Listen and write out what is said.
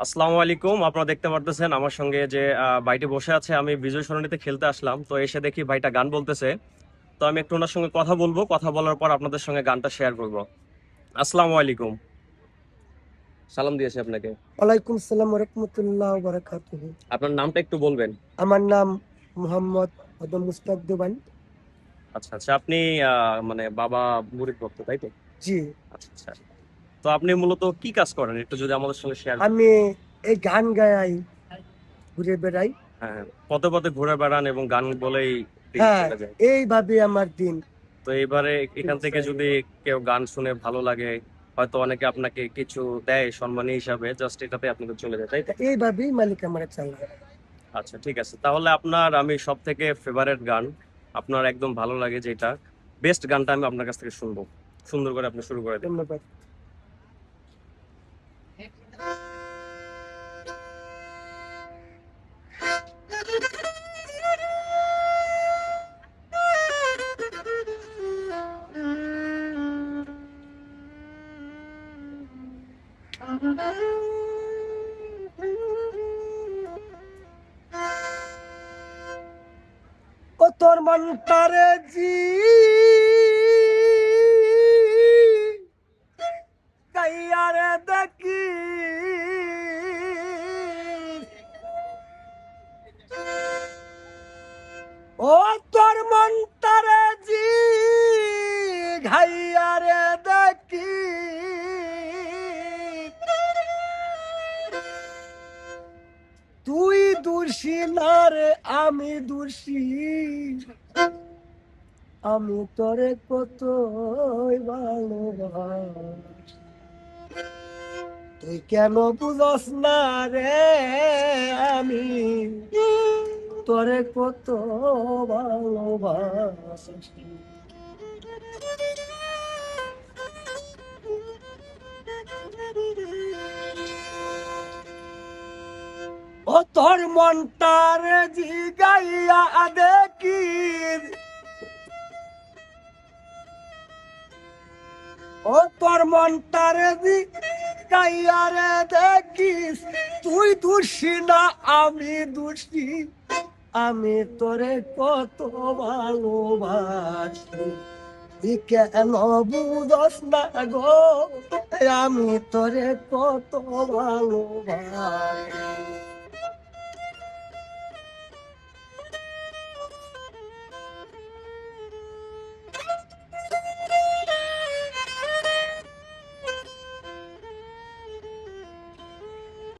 আসসালামু আলাইকুম। আপনারা দেখতে পারতেছেন আমার সঙ্গে যে ভাইটি বসে আছে, আমি বিজয় সরণিতে খেলতে আসলাম, তো এসে দেখি ভাইটা গান বলতেছে। তো আমি একটু ওনার সঙ্গে কথা বলবো, কথা বলার পর আপনাদের সঙ্গে গানটা শেয়ার করব। আসসালামু আলাইকুম, সালাম দিয়েছি আপনাকে। ওয়ালাইকুম সালাম রহমতুল্লাহ বারাকাতুহু। আপনার নামটা একটু বলবেন? আমার নাম মোহাম্মদ আদম মুস্তাক দেওয়ান। আচ্ছা আচ্ছা, আপনি মানে বাবা মুরিদ ভক্ত, তাই তো? জি, আচ্ছা আচ্ছা। তো আপনি মূলত কি কাজ করেন, একটু যদি আমাদের সঙ্গে শেয়ার করেন। আমি এই গান গাই, ঘুরে বেড়াই। হ্যাঁ হ্যাঁ, পথে পথে ঘুরে বেড়ান এবং গান বলেই দিন হ্যাঁ, চলে যায়। এইভাবে আমার দিন। তো এবারে এখান থেকে যদি কেউ গান শুনে ভালো লাগে, হয়তো অনেকে আপনাকে কিছু দেয় সম্মানী হিসাবে, জাস্ট এটাতে আপনাকে চলে যায়, তাই তো? এইভাবেই মালিক আমার চালায়। আচ্ছা ঠিক আছে, তাহলে আপনার আমি সব থেকে ফেভারিট গান, আপনার একদম ভালো লাগে যেটা, বেস্ট গানটা আমি আপনার কাছ থেকে শুনবো। সুন্দর করে আপনি শুরু করে দিন। ধন্যবাদ। ও তোর মনটারে জি গাইয়ারে দেখি, ও তোর মনটারে জি ঘাইয়ারে দেখি, তুই দোষী না রে আমি দোষী, আমি তোরে কত ভালোবাসি, তুই কেন বুঝস না রে আমি তোরে কত ভালোবাসি। ও তোর মনটারে জিগাইয়া দেখি, ও তোর মনটারে জিগাইয়া রে দেখিস, তুই দোষী না আমি দোষী, আমি তোরে কত ভালোবাসি, তুই কেন বুঝস না গো আমি তোরে কত ভালোবাসি।